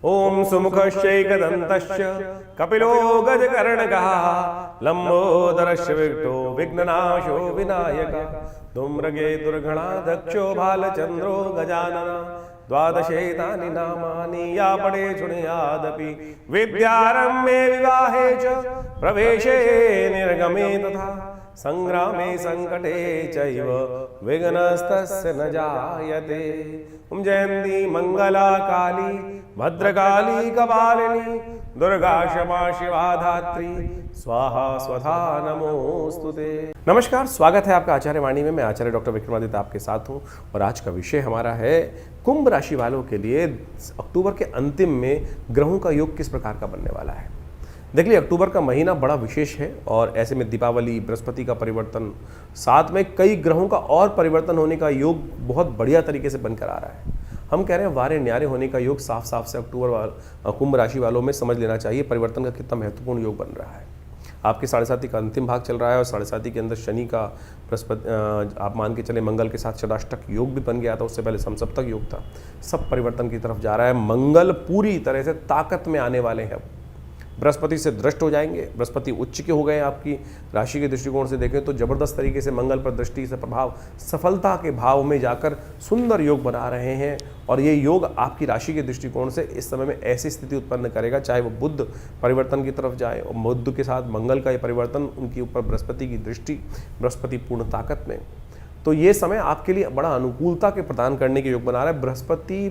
ओम सुमुखश्चैकदन्तश्च कपिलो गजकर्णकः लंबोदरश्च विघ्नो विघ्ननाशो विनायकः धूम्रकेतुर्गणाध्यक्षो भालचन्द्रो गजाननः द्वादशेतानि नामानि या पठे शृणुयादपि विद्यारम्भे विवाहे च प्रवेशे निर्गमे तथा संग्रामे संकटे चैव विघ्नस्तस्य न जायते। ओम जयंती मंगला काली भद्रकाली कपालिनी दुर्गा क्षमा शिवा धात्री स्वाहा स्वधा नमोस्तुते। नमस्कार, स्वागत है आपका आचार्य वाणी में। मैं आचार्य डॉक्टर विक्रमादित्य आपके साथ हूं और आज का विषय हमारा है कुंभ राशि वालों के लिए अक्टूबर के अंतिम में ग्रहों का योग किस प्रकार का बनने वाला है। देखिए, अक्टूबर का महीना बड़ा विशेष है और ऐसे में दीपावली, बृहस्पति का परिवर्तन, साथ में कई ग्रहों का और परिवर्तन होने का योग बहुत बढ़िया तरीके से बनकर आ रहा है। हम कह रहे हैं वारे न्यारे होने का योग साफ साफ से कुंभ राशि वालों में समझ लेना चाहिए। परिवर्तन का कितना महत्वपूर्ण योग बन रहा है। आपके साढ़े साथी का अंतिम भाग चल रहा है और साढ़े साथी के अंदर शनि का, बृहस्पति, आप मान के चले मंगल के साथ षडाष्टक योग भी बन गया था। उससे पहले समसप्तक योग था। सब परिवर्तन की तरफ जा रहा है। मंगल पूरी तरह से ताकत में आने वाले हैं। बृहस्पति से दृष्ट हो जाएंगे। बृहस्पति उच्च के हो गए। आपकी राशि के दृष्टिकोण से देखें तो जबरदस्त तरीके से मंगल पर दृष्टि से प्रभाव सफलता के भाव में जाकर सुंदर योग बना रहे हैं और ये योग आपकी राशि के दृष्टिकोण से इस समय में ऐसी स्थिति उत्पन्न करेगा, चाहे वो बुध परिवर्तन की तरफ जाए और बुध के साथ मंगल का ये परिवर्तन, उनके ऊपर बृहस्पति की दृष्टि, बृहस्पति पूर्ण ताकत में, तो ये समय आपके लिए बड़ा अनुकूलता के प्रदान करने के योग बना रहा है। बृहस्पति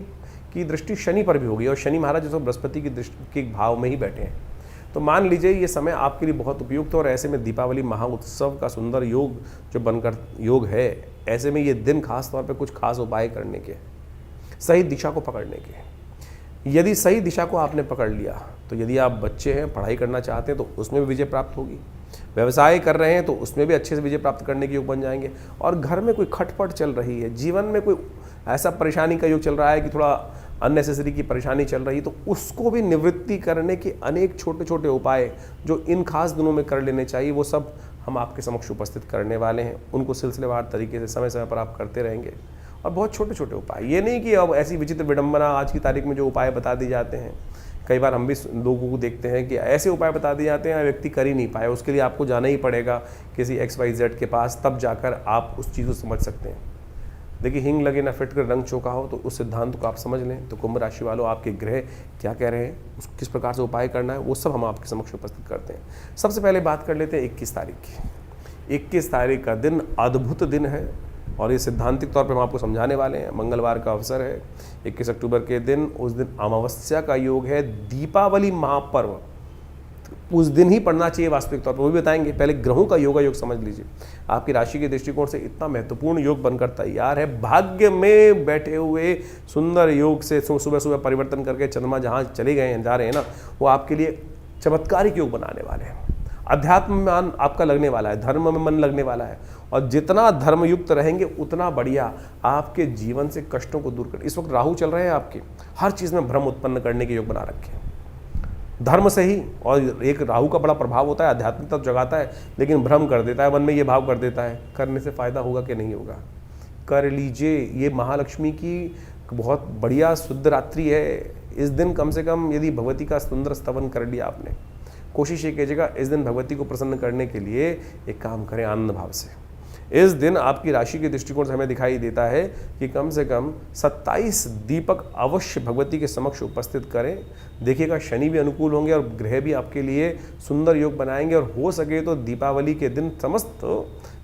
की दृष्टि शनि पर भी होगी और शनि महाराज जो बृहस्पति की दृष्टि के भाव में ही बैठे हैं। तो मान लीजिए ये समय आपके लिए बहुत उपयुक्त है और ऐसे में दीपावली महाउत्सव का सुंदर योग जो बनकर योग है, ऐसे में ये दिन खास तौर पे कुछ खास उपाय करने के, सही दिशा को पकड़ने के। यदि सही दिशा को आपने पकड़ लिया तो यदि आप बच्चे हैं, पढ़ाई करना चाहते हैं तो उसमें भी विजय प्राप्त होगी। व्यवसाय कर रहे हैं तो उसमें भी अच्छे से विजय प्राप्त करने के योग बन जाएंगे। और घर में कोई खटपट चल रही है, जीवन में कोई ऐसा परेशानी का योग चल रहा है कि थोड़ा अननेसेसरी की परेशानी चल रही, तो उसको भी निवृत्ति करने के अनेक छोटे छोटे उपाय जो इन खास दिनों में कर लेने चाहिए, वो सब हम आपके समक्ष उपस्थित करने वाले हैं। उनको सिलसिलेवार तरीके से समय समय पर आप करते रहेंगे और बहुत छोटे छोटे उपाय। ये नहीं कि अब ऐसी विचित्र विडंबना आज की तारीख में जो उपाय बता दी जाते हैं, कई बार हम भी लोगों को देखते हैं कि ऐसे उपाय बता दिए जाते हैं व्यक्ति कर ही नहीं पाए। उसके लिए आपको जाना ही पड़ेगा किसी XYZ के पास, तब जाकर आप उस चीज़ को समझ सकते हैं। देखिए, हिंग लगे ना फिट कर रंग चौका हो, तो उस सिद्धांत को आप समझ लें। तो कुंभ राशि वालों, आपके ग्रह क्या कह रहे हैं, किस प्रकार से उपाय करना है, वो सब हम आपके समक्ष उपस्थित करते हैं। सबसे पहले बात कर लेते हैं 21 तारीख की। 21 तारीख का दिन अद्भुत दिन है और ये सिद्धांतिक तौर पर हम आपको समझाने वाले हैं। मंगलवार का अवसर है 21 अक्टूबर के दिन। उस दिन अमावस्या का योग है। दीपावली महापर्व उस दिन ही पढ़ना चाहिए वास्तविक तौर पर, वो भी बताएंगे। पहले ग्रहों का योगा योग समझ लीजिए। आपकी राशि के दृष्टिकोण से इतना महत्वपूर्ण योग बनकर तैयार है। भाग्य में बैठे हुए सुंदर योग से सुबह सुबह परिवर्तन करके चंद्रमा जहाँ चले गए हैं, जा रहे हैं ना, वो आपके लिए चमत्कारिक योग बनाने वाले हैं। अध्यात्म में मन आपका लगने वाला है, धर्म में मन लगने वाला है और जितना धर्मयुक्त रहेंगे उतना बढ़िया आपके जीवन से कष्टों को दूर कर। इस वक्त राहु चल रहे हैं आपके, हर चीज़ में भ्रम उत्पन्न करने के योग बना रखे हैं, धर्म से ही। और एक राहु का बड़ा प्रभाव होता है, आध्यात्मिकता जगाता है लेकिन भ्रम कर देता है, मन में ये भाव कर देता है। करने से फायदा होगा कि नहीं होगा, कर लीजिए। ये महालक्ष्मी की बहुत बढ़िया शुद्ध रात्रि है। इस दिन कम से कम यदि भगवती का सुंदर स्तवन कर लिया आपने, कोशिश ये कीजिएगा इस दिन भगवती को प्रसन्न करने के लिए एक काम करें आनंद भाव से। इस दिन आपकी राशि के दृष्टिकोण से हमें दिखाई देता है कि कम से कम 27 दीपक अवश्य भगवती के समक्ष उपस्थित करें। देखिएगा, शनि भी अनुकूल होंगे और ग्रह भी आपके लिए सुंदर योग बनाएंगे। और हो सके तो दीपावली के दिन समस्त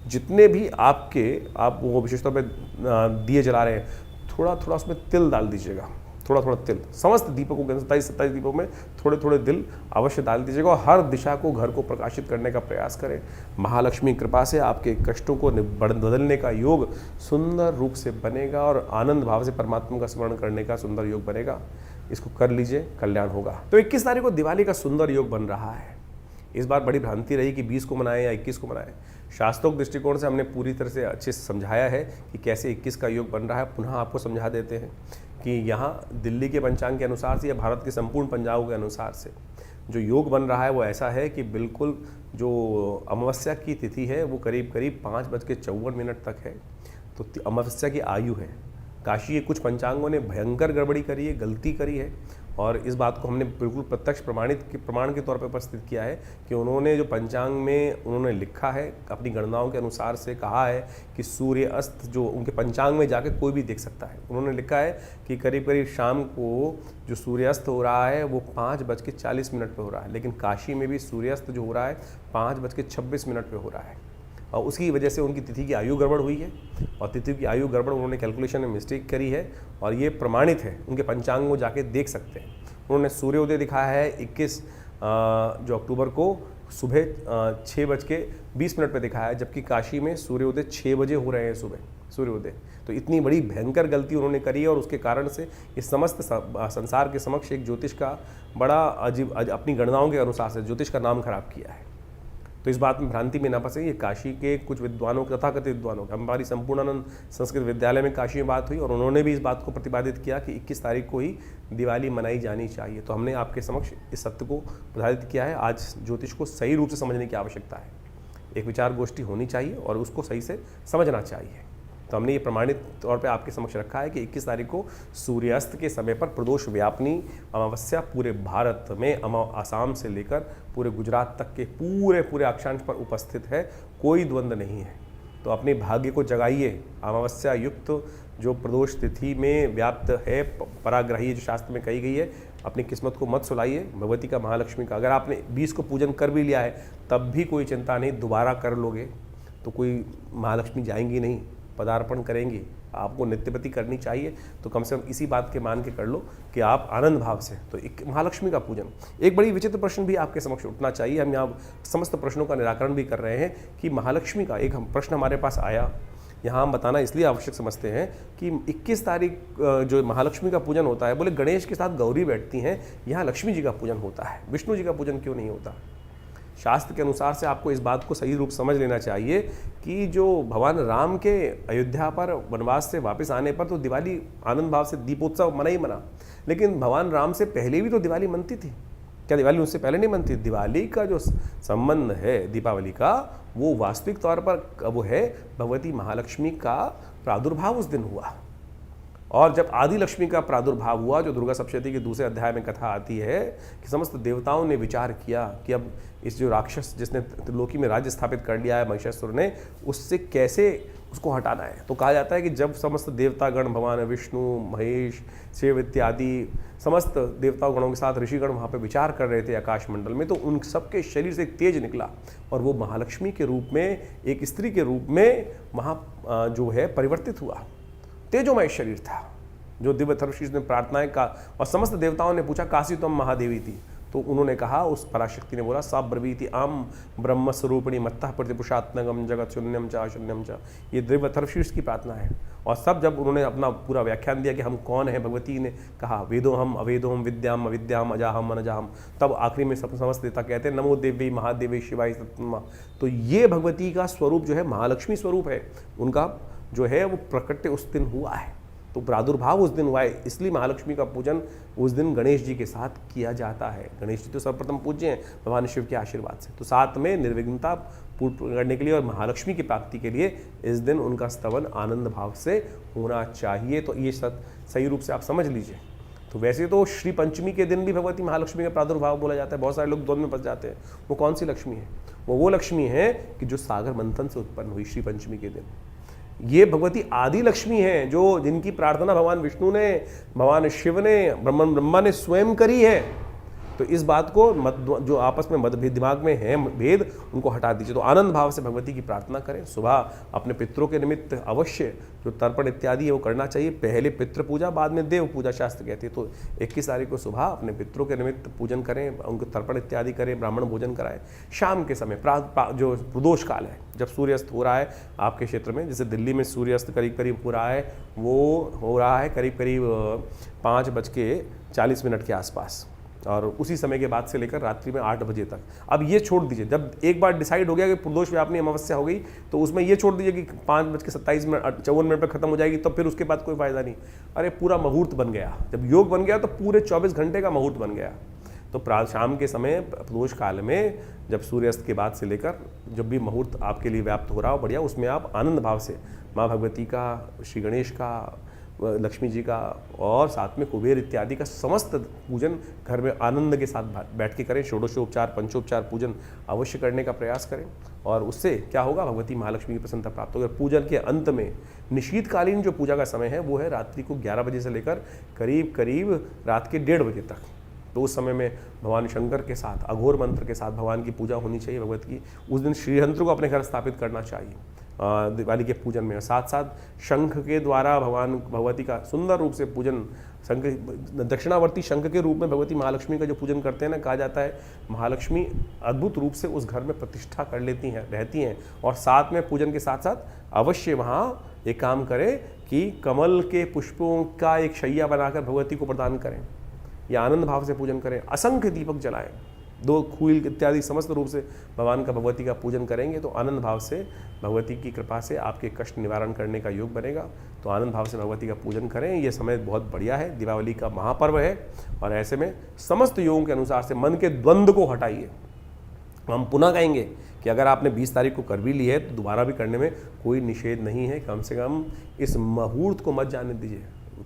जितने भी आप वो विशेष तौर पर दिए जला रहे हैं, थोड़ा थोड़ा उसमें तिल डाल दीजिएगा, थोड़ा थोड़ा तिल। समस्त दीपकों के 27 दीपों में थोड़े थोड़े तिल अवश्य डाल दीजिएगा और हर दिशा को, घर को प्रकाशित करने का प्रयास करें। महालक्ष्मी कृपा से आपके कष्टों को बदलने का योग सुंदर रूप से बनेगा और आनंद भाव से परमात्मा का स्मरण करने का सुंदर योग बनेगा। इसको कर लीजिए, कल्याण होगा। तो 21 तारीख को दिवाली का सुंदर योग बन रहा है। इस बार बड़ी भ्रांति रही कि 20 को मनाएं या 21 को मनाएं। शास्त्रोक्त दृष्टिकोण से हमने पूरी तरह से अच्छे से समझाया है कि कैसे 21 का योग बन रहा है। पुनः आपको समझा देते हैं कि यहाँ दिल्ली के पंचांग के अनुसार से या भारत के संपूर्ण पंचांगों के अनुसार से जो योग बन रहा है वो ऐसा है कि बिल्कुल जो अमावस्या की तिथि है वो करीब करीब 5:54 तक है। तो अमावस्या की आयु है। काशी के कुछ पंचांगों ने भयंकर गड़बड़ी करी है, गलती करी है और इस बात को हमने बिल्कुल प्रत्यक्ष प्रमाण के तौर पर उपस्थित किया है कि उन्होंने जो पंचांग में उन्होंने लिखा है, अपनी गणनाओं के अनुसार से कहा है कि सूर्य अस्त जो उनके पंचांग में जाकर कोई भी देख सकता है। उन्होंने लिखा है कि करीब करीब शाम को जो सूर्यास्त हो रहा है वो 5:40 पे हो रहा है, लेकिन काशी में भी सूर्यास्त जो हो रहा है 5:26 पे हो रहा है। और उसकी वजह से उनकी तिथि की आयु गड़बड़ हुई है, और तिथि की आयु गड़बड़ उन्होंने कैलकुलेशन में मिस्टेक करी है, और ये प्रमाणित है, उनके पंचांग को जाके देख सकते हैं। उन्होंने सूर्योदय दिखाया है 21 जो अक्टूबर को सुबह 6:20 पे दिखाया है, जबकि काशी में सूर्योदय 6 बजे हो रहे हैं सुबह सूर्योदय। तो इतनी बड़ी भयंकर गलती उन्होंने करी है, और उसके कारण से इस समस्त संसार के समक्ष एक ज्योतिष का बड़ा अजीब अपनी गणनाओं के अनुसार से ज्योतिष का नाम खराब किया है। तो इस बात में भ्रांति में ना फंसे। ये काशी के कुछ विद्वानों, तथाकथित विद्वानों, हमारी संपूर्णानंद संस्कृत विद्यालय में काशी में बात हुई, और उन्होंने भी इस बात को प्रतिपादित किया कि 21 तारीख को ही दिवाली मनाई जानी चाहिए। तो हमने आपके समक्ष इस सत्य को प्रतिपादित किया है। आज ज्योतिष को सही रूप से समझने की आवश्यकता है, एक विचार गोष्ठी होनी चाहिए और उसको सही से समझना चाहिए। तो हमने ये प्रमाणित तौर पे आपके समक्ष रखा है कि 21 तारीख को सूर्यास्त के समय पर प्रदोष व्यापनी अमावस्या पूरे भारत में, आसाम से लेकर पूरे गुजरात तक के पूरे अक्षांश पर उपस्थित है, कोई द्वंद्व नहीं है। तो अपने भाग्य को जगाइए। अमावस्या युक्त जो प्रदोष तिथि में व्याप्त है, पराग्रही जो शास्त्र में कही गई है, अपनी किस्मत को मत सुलाइए भगवती का, महालक्ष्मी का। अगर आपने 20 को पूजन कर भी लिया है तब भी कोई चिंता नहीं, दोबारा कर लोगे तो कोई महालक्ष्मी जाएंगी नहीं, पदार्पण करेंगी। आपको नित्यपति करनी चाहिए, तो कम से कम इसी बात के मान के कर लो कि आप आनंद भाव से। तो एक महालक्ष्मी का पूजन, एक बड़ी विचित्र प्रश्न भी आपके समक्ष उठना चाहिए। हम यहाँ समस्त प्रश्नों का निराकरण भी कर रहे हैं कि महालक्ष्मी का एक प्रश्न हमारे पास आया, यहाँ हम बताना इसलिए आवश्यक समझते हैं कि 21 तारीख जो महालक्ष्मी का पूजन होता है, बोले गणेश के साथ गौरी बैठती हैं, यहाँ लक्ष्मी जी का पूजन होता है, विष्णु जी का पूजन क्यों नहीं होता? शास्त्र के अनुसार से आपको इस बात को सही रूप समझ लेना चाहिए कि जो भगवान राम के अयोध्या पर वनवास से वापस आने पर तो दिवाली आनंद भाव से दीपोत्सव मना ही मना, लेकिन भगवान राम से पहले भी तो दिवाली मनती थी। क्या दिवाली उससे पहले नहीं मनती? दिवाली का जो संबंध है दीपावली का, वो वास्तविक तौर पर वो है भगवती महालक्ष्मी का प्रादुर्भाव उस दिन हुआ। और जब आदि लक्ष्मी का प्रादुर्भाव हुआ, जो दुर्गा सप्तशती के दूसरे अध्याय में कथा आती है कि समस्त देवताओं ने विचार किया कि अब इस जो राक्षस जिसने त्रिलोकी में राज्य स्थापित कर लिया है महिषासुर ने, उससे कैसे उसको हटाना है। तो कहा जाता है कि जब समस्त देवतागण, भगवान विष्णु, महेश, शिव इत्यादि समस्त देवता गणों के साथ ऋषिगण वहाँ पे विचार कर रहे थे आकाश मंडल में, तो उन सबके शरीर से एक तेज निकला, और वो महालक्ष्मी के रूप में, एक स्त्री के रूप में वहाँ जो है परिवर्तित हुआ। तेजोमय शरीर था जो दिव्य थर्वशीष ने प्रार्थनाएं का, और समस्त देवताओं ने पूछा काशी तुम महादेवी थी, तो उन्होंने कहा, उस पराशक्ति ने बोला सा ब्रवीति आम ब्रह्म स्वरूपिणी मत्तः प्रतिपुषात्मकम जगत शून्यम च शून्यम च। ये दिव्य थर्वशीष की प्रार्थना है। और सब जब उन्होंने अपना पूरा व्याख्यान दिया कि हम कौन है, भगवती ने कहा वेदो हम अवेदो हम विद्याम अविद्याम अजाहम अनजाहम, तब आखिरी में सब समस्त देवता कहते हैं नमो देवी महादेवी शिवाय सत्मा। तो ये भगवती का स्वरूप जो है महालक्ष्मी स्वरूप है, उनका जो है वो प्रकट उस दिन हुआ है, तो प्रादुर्भाव उस दिन हुआ है। इसलिए महालक्ष्मी का पूजन उस दिन गणेश जी के साथ किया जाता है। गणेश जी तो सर्वप्रथम पूज्य हैं भगवान शिव के आशीर्वाद से, तो साथ में निर्विघ्नता पूर्ण करने के लिए और महालक्ष्मी की प्राप्ति के लिए इस दिन उनका स्तवन आनंद भाव से होना चाहिए। तो ये सही रूप से आप समझ लीजिए। तो वैसे तो श्री पंचमी के दिन भी भगवती महालक्ष्मी का प्रादुर्भाव बोला जाता है। बहुत सारे लोग द्वंद में फंस जाते हैं। वो कौन सी लक्ष्मी है? वो लक्ष्मी है कि जो सागर मंथन से उत्पन्न हुई श्री पंचमी के दिन। ये भगवती आदि लक्ष्मी है जो जिनकी प्रार्थना भगवान विष्णु ने, भगवान शिव ने, ब्रह्मा ने स्वयं करी है। तो इस बात को जो आपस में मतभेद दिमाग में है भेद, उनको हटा दीजिए। तो आनंद भाव से भगवती की प्रार्थना करें। सुबह अपने पितरों के निमित्त अवश्य जो तर्पण इत्यादि है वो करना चाहिए। पहले पितृ पूजा, बाद में देव पूजा शास्त्र कहते हैं। तो 21 तारीख को सुबह अपने पितरों के निमित्त पूजन करें, उनको तर्पण इत्यादि करें, ब्राह्मण भोजन कराएं। शाम के समय जो प्रदोष काल है, जब सूर्यास्त हो रहा है आपके क्षेत्र में, जैसे दिल्ली में सूर्यास्त करीब करीब हो रहा है, वो हो रहा है करीब करीब 5:40 के आसपास, और उसी समय के बाद से लेकर रात्रि में 8 बजे तक। अब ये छोड़ दीजिए, जब एक बार डिसाइड हो गया कि प्रदोष व्यापनी अमावस्या हो गई, तो उसमें ये छोड़ दीजिए कि 5:57 पर खत्म हो जाएगी, तो फिर उसके बाद कोई फायदा नहीं। अरे पूरा मुहूर्त बन गया, जब योग बन गया तो पूरे 24 घंटे का मुहूर्त बन गया। तो शाम के समय प्रदोष काल में जब सूर्यास्त के बाद से लेकर जब भी मुहूर्त आपके लिए व्याप्त हो रहा हो बढ़िया, उसमें आप आनंद भाव से माँ भगवती का, श्री गणेश का, लक्ष्मी जी का और साथ में कुबेर इत्यादि का समस्त पूजन घर में आनंद के साथ बैठ के करें। षोडशोपचार पंचोपचार पूजन अवश्य करने का प्रयास करें और उससे क्या होगा, भगवती महालक्ष्मी की प्रसन्नता प्राप्त होगी। पूजन के अंत में निशीतकालीन जो पूजा का समय है वो है रात्रि को 11 बजे से लेकर करीब करीब रात के 1:30 बजे तक। तो उस समय में भगवान शंकर के साथ अघोर मंत्र के साथ भगवान की पूजा होनी चाहिए भगवत की। उस दिन श्रीयंत्र को अपने घर स्थापित करना चाहिए दिवाली के पूजन में। साथ साथ शंख के द्वारा भगवान भगवती का सुंदर रूप से पूजन, शंख दक्षिणावर्ती शंख के रूप में भगवती महालक्ष्मी का जो पूजन करते हैं ना, कहा जाता है महालक्ष्मी अद्भुत रूप से उस घर में प्रतिष्ठा कर लेती हैं, रहती हैं। और साथ में पूजन के साथ साथ अवश्य वहाँ एक काम करें कि कमल के पुष्पों का एक शैया बनाकर भगवती को प्रदान करें या आनंद भाव से पूजन करें। असंख्य दीपक जलाएं, 2 खूल इत्यादि समस्त रूप से भगवान का भगवती का पूजन करेंगे तो आनंद भाव से भगवती की कृपा से आपके कष्ट निवारण करने का योग बनेगा। तो आनंद भाव से भगवती का पूजन करें। ये समय बहुत बढ़िया है, दीपावली का महापर्व है और ऐसे में समस्त योगों के अनुसार से मन के द्वंद्व को हटाइए। हम पुनः कहेंगे कि अगर आपने 20 तारीख को कर भी ली है तो दोबारा भी करने में कोई निषेध नहीं है। कम से कम इस मुहूर्त को मत जाने दीजिए।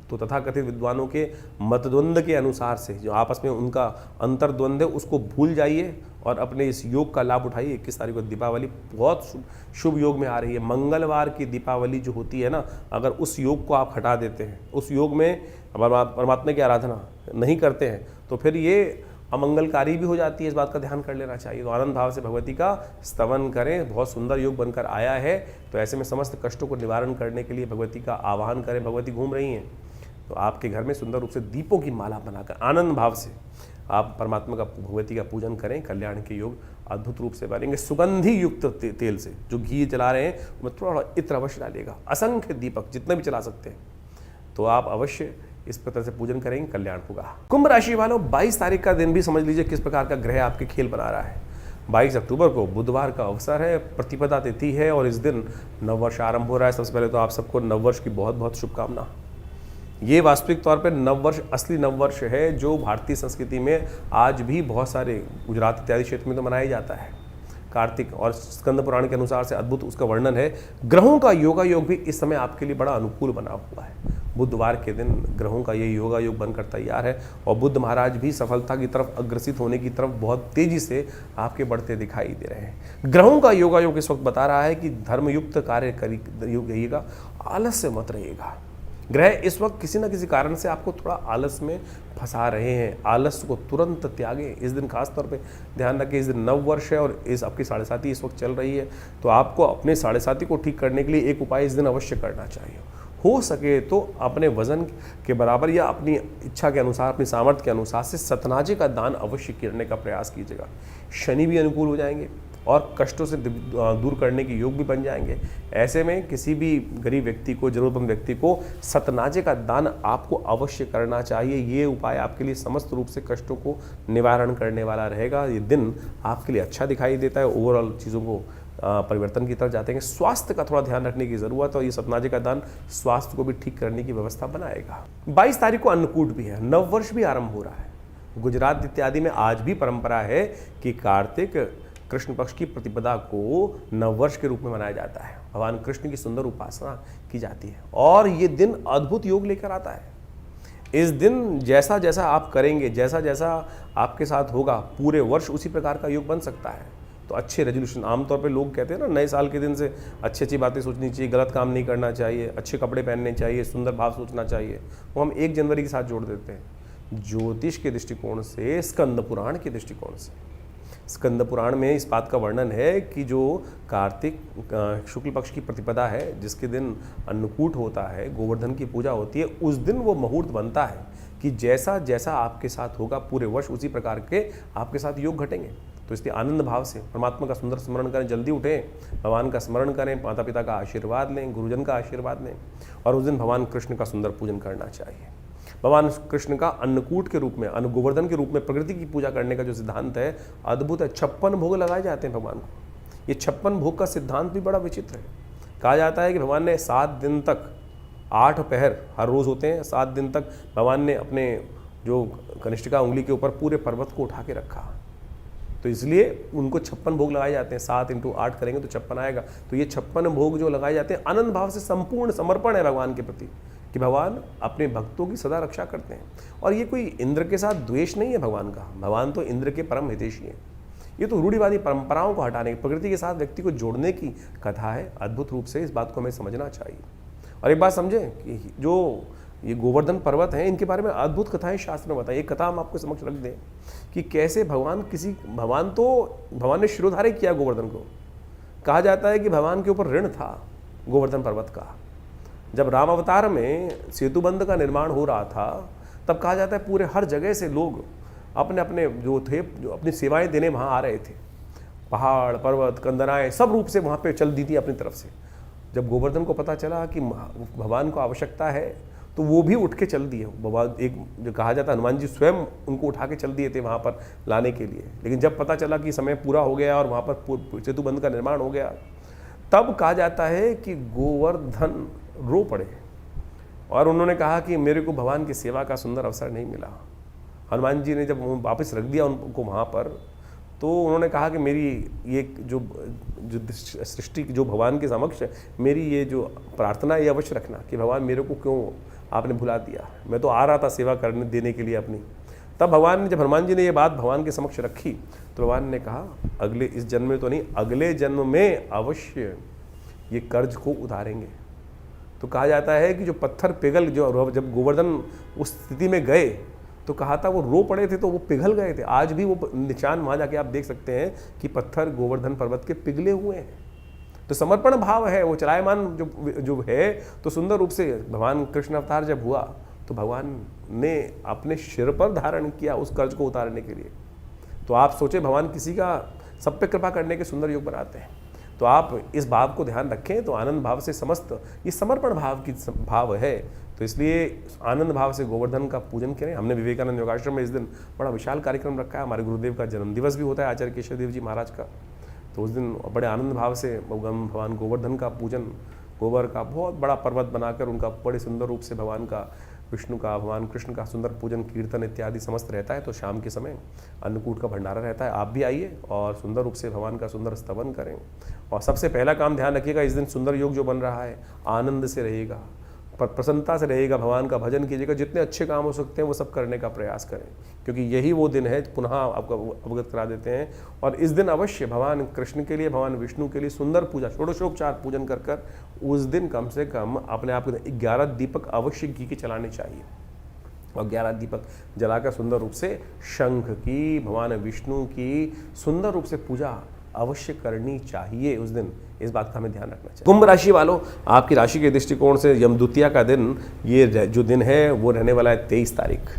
तो तथाकथित विद्वानों के मतद्वंद के अनुसार से जो आपस में उनका अंतर्द्वंद है उसको भूल जाइए और अपने इस योग का लाभ उठाइए। 21 तारीख को दीपावली बहुत शुभ योग में आ रही है। मंगलवार की दीपावली जो होती है ना, अगर उस योग को आप हटा देते हैं, उस योग में परमात्मा की आराधना नहीं करते हैं तो फिर ये अमंगलकारी भी हो जाती है। इस बात का ध्यान कर लेना चाहिए। तो आनंद भाव से भगवती का स्तवन करें। बहुत सुंदर योग बनकर आया है। तो ऐसे में समस्त कष्टों को निवारण करने के लिए भगवती का आवाहन करें। भगवती घूम रही हैं तो आपके घर में सुंदर रूप से दीपों की माला बनाकर आनंद भाव से आप परमात्मा का भगवती का पूजन करें। कल्याण के योग अद्भुत रूप से बनेंगे। सुगंधी युक्त तेल से जो घी जला रहे हैं उसमें थोड़ा इत्र अवश्य डालिएगा। असंख्य दीपक जितने भी चला सकते हैं तो आप अवश्य इस प्रकार से पूजन करेंगे, कल्याण होगा। कुंभ राशि वालों, 22 तारीख का दिन भी समझ लीजिए किस प्रकार का ग्रह आपके खेल बना रहा है। 22 अक्टूबर को बुधवार का अवसर है, प्रतिपदा तिथि है और इस दिन नववर्ष आरंभ हो रहा है। सबसे पहले तो आप सबको नववर्ष की बहुत बहुत शुभकामना। ये वास्तविक तौर पर नववर्ष असली नववर्ष है जो भारतीय संस्कृति में आज भी बहुत सारे गुजरात इत्यादि क्षेत्र में तो मनाया जाता है। कार्तिक और स्कंद पुराण के अनुसार से अद्भुत उसका वर्णन है। ग्रहों का योगा योग भी इस समय आपके लिए बड़ा अनुकूल बना हुआ है। बुधवार के दिन ग्रहों का ये योगा योग बनकर तैयार है और बुध महाराज भी सफलता की तरफ अग्रसित होने की तरफ बहुत तेजी से आपके बढ़ते दिखाई दे रहे हैं। ग्रहों का योगा योग इस वक्त बता रहा है कि धर्मयुक्त कार्य करिएगा, आलस्य मत रहिएगा। ग्रह इस वक्त किसी न किसी कारण से आपको थोड़ा आलस में फंसा रहे हैं। आलस को तुरंत त्यागें। इस दिन खास तौर पे ध्यान रखें, इस दिन नववर्ष है और इस आपकी 7.5 इस वक्त चल रही है तो आपको अपने 7.5 को ठीक करने के लिए एक उपाय इस दिन अवश्य करना चाहिए। हो सके तो अपने वजन के बराबर या अपनी इच्छा के अनुसार, अपनी सामर्थ्य के अनुसार से सतनाजे का दान अवश्य करने का प्रयास कीजिएगा। शनि भी अनुकूल हो जाएंगे और कष्टों से दूर करने के योग भी बन जाएंगे। ऐसे में किसी भी गरीब व्यक्ति को, जरूरतमंद व्यक्ति को सतनाजे का दान आपको अवश्य करना चाहिए। ये उपाय आपके लिए समस्त रूप से कष्टों को निवारण करने वाला रहेगा। ये दिन आपके लिए अच्छा दिखाई देता है। ओवरऑल चीज़ों को परिवर्तन की तरफ जाते हैं। स्वास्थ्य का थोड़ा ध्यान रखने की जरूरत है और ये सतनाजे का दान स्वास्थ्य को भी ठीक करने की व्यवस्था बनाएगा। 22 तारीख को अन्नकूट भी है, नववर्ष भी आरंभ हो रहा है। गुजरात इत्यादि में आज भी परंपरा है कि कार्तिक कृष्ण पक्ष की प्रतिपदा को नववर्ष के रूप में मनाया जाता है। भगवान कृष्ण की सुंदर उपासना की जाती है और ये दिन अद्भुत योग लेकर आता है। इस दिन जैसा जैसा आप करेंगे, जैसा जैसा आपके साथ होगा, पूरे वर्ष उसी प्रकार का योग बन सकता है। तो अच्छे रेजोल्यूशन, आमतौर पे लोग कहते हैं ना, नए साल के दिन से अच्छी अच्छी बातें सोचनी चाहिए, गलत काम नहीं करना चाहिए, अच्छे कपड़े पहनने चाहिए, सुंदर भाव सोचना चाहिए। वो हम 1 जनवरी के साथ जोड़ देते हैं। ज्योतिष के दृष्टिकोण से, स्कंद पुराण के दृष्टिकोण से, स्कंद पुराण में इस बात का वर्णन है कि जो कार्तिक शुक्ल पक्ष की प्रतिपदा है, जिसके दिन अन्नकूट होता है, गोवर्धन की पूजा होती है, उस दिन वो मुहूर्त बनता है कि जैसा जैसा आपके साथ होगा पूरे वर्ष उसी प्रकार के आपके साथ योग घटेंगे। तो इसलिए आनंद भाव से परमात्मा का सुंदर स्मरण करें, जल्दी उठें, भगवान का स्मरण करें, माता पिता का आशीर्वाद लें, गुरुजन का आशीर्वाद लें और उस दिन भगवान कृष्ण का सुंदर पूजन करना चाहिए। भगवान कृष्ण का अन्नकूट के रूप में, अन्न गोवर्धन के रूप में प्रकृति की पूजा करने का जो सिद्धांत है अद्भुत है। 56 भोग लगाए जाते हैं भगवान को। ये 56 भोग का सिद्धांत भी बड़ा विचित्र है। कहा जाता है कि भगवान ने 7 दिन तक, 8 पहर हर रोज होते हैं, 7 दिन तक भगवान ने अपने जो कनिष्ठिका उंगली के ऊपर पूरे पर्वत को उठा के रखा। तो इसलिए उनको 56 भोग लगाए जाते हैं। 7 × 8 करेंगे तो 56 आएगा। तो ये 56 भोग जो लगाए जाते हैं आनंद भाव से, संपूर्ण समर्पण है भगवान के प्रति। कि भगवान अपने भक्तों की सदा रक्षा करते हैं। और ये कोई इंद्र के साथ द्वेष नहीं है भगवान का, भगवान तो इंद्र के परम हितैषी हैं। ये तो रूढ़िवादी परंपराओं को हटाने, प्रकृति के साथ व्यक्ति को जोड़ने की कथा है। अद्भुत रूप से इस बात को हमें समझना चाहिए। और एक बात समझें कि जो ये गोवर्धन पर्वत हैं, इनके बारे में अद्भुत कथाएं शास्त्र में बताएं। एक कथा हम आपको समक्ष रख दें कि कैसे भगवान ने शिरोधार्य किया गोवर्धन को। कहा जाता है कि भगवान के ऊपर ऋण था गोवर्धन पर्वत का। जब राम अवतार में सेतुबंध का निर्माण हो रहा था, तब कहा जाता है पूरे हर जगह से लोग अपने अपने जो अपनी सेवाएं देने वहाँ आ रहे थे। पहाड़, पर्वत, कंदराएं सब रूप से वहाँ पे चल दी थी अपनी तरफ से। जब गोवर्धन को पता चला कि भगवान को आवश्यकता है, तो वो भी उठ के चल दिए। भगवान एक जो कहा जाता है हनुमान जी स्वयं उनको उठा के चल दिए थे वहाँ पर लाने के लिए। लेकिन जब पता चला कि समय पूरा हो गया और वहाँ पर सेतुबंध का निर्माण हो गया, तब कहा जाता है कि गोवर्धन रो पड़े और उन्होंने कहा कि मेरे को भगवान की सेवा का सुंदर अवसर नहीं मिला। हनुमान जी ने जब वापस रख दिया उनको वहाँ पर, तो उन्होंने कहा कि मेरी ये जो सृष्टि जो भगवान के समक्ष मेरी ये जो प्रार्थना ये अवश्य रखना कि भगवान मेरे को क्यों आपने भुला दिया, मैं तो आ रहा था सेवा करने देने के लिए अपनी। तब भगवान ने, जब हनुमान जी ने ये बात भगवान के समक्ष रखी, तो भगवान ने कहा अगले इस जन्म में तो नहीं, अगले जन्म में अवश्य ये कर्ज को उतारेंगे। तो कहा जाता है कि जो पत्थर पिघल, जो जब गोवर्धन उस स्थिति में गए तो कहा था वो रो पड़े थे तो वो पिघल गए थे। आज भी वो निशान वहाँ जाके आप देख सकते हैं कि पत्थर गोवर्धन पर्वत के पिघले हुए हैं। तो समर्पण भाव है, वो चलायमान जो है। तो सुंदर रूप से भगवान कृष्ण अवतार जब हुआ तो भगवान ने अपने सिर पर धारण किया उस कर्ज को उतारने के लिए। तो आप सोचे भगवान किसी का सब पे कृपा करने के सुंदर योग बनाते हैं। तो आप इस भाव को ध्यान रखें तो आनंद भाव से समस्त ये समर्पण भाव की भाव है। तो इसलिए आनंद भाव से गोवर्धन का पूजन करें। हमने विवेकानंद योगाश्रम में इस दिन बड़ा विशाल कार्यक्रम रखा है। हमारे गुरुदेव का जन्मदिवस भी होता है, आचार्य केशव देव जी महाराज का। तो उस दिन बड़े आनंद भाव से भगवान गोवर्धन का पूजन, गोबर का बहुत बड़ा पर्वत बनाकर उनका बड़े सुंदर रूप से भगवान का, विष्णु का, भगवान कृष्ण का सुंदर पूजन, कीर्तन इत्यादि समस्त रहता है। तो शाम के समय अन्नकूट का भंडारा रहता है। आप भी आइए और सुंदर रूप से भगवान का सुंदर स्तवन करें। और सबसे पहला काम ध्यान रखिएगा, इस दिन सुंदर योग जो बन रहा है आनंद से रहेगा, प्रसन्नता से रहेगा, भगवान का भजन कीजिएगा। जितने अच्छे काम हो सकते हैं वो सब करने का प्रयास करें, क्योंकि यही वो दिन है। पुनः आपको अवगत करा देते हैं। और इस दिन अवश्य भगवान कृष्ण के लिए, भगवान विष्णु के लिए सुंदर पूजा, षोडशोपचार पूजन कर उस दिन कम से कम अपने आप को 11 दीपक अवश्य घी के चलाने चाहिए। और 11 दीपक जलाकर सुंदर रूप से शंख की, भगवान विष्णु की सुंदर रूप से पूजा अवश्य करनी चाहिए उस दिन। इस बात का हमें ध्यान रखना चाहिए। कुंभ राशि वालों, आपकी राशि के दृष्टिकोण से यमद्वितीया का दिन, ये जो दिन है वो रहने वाला है 23 तारीख।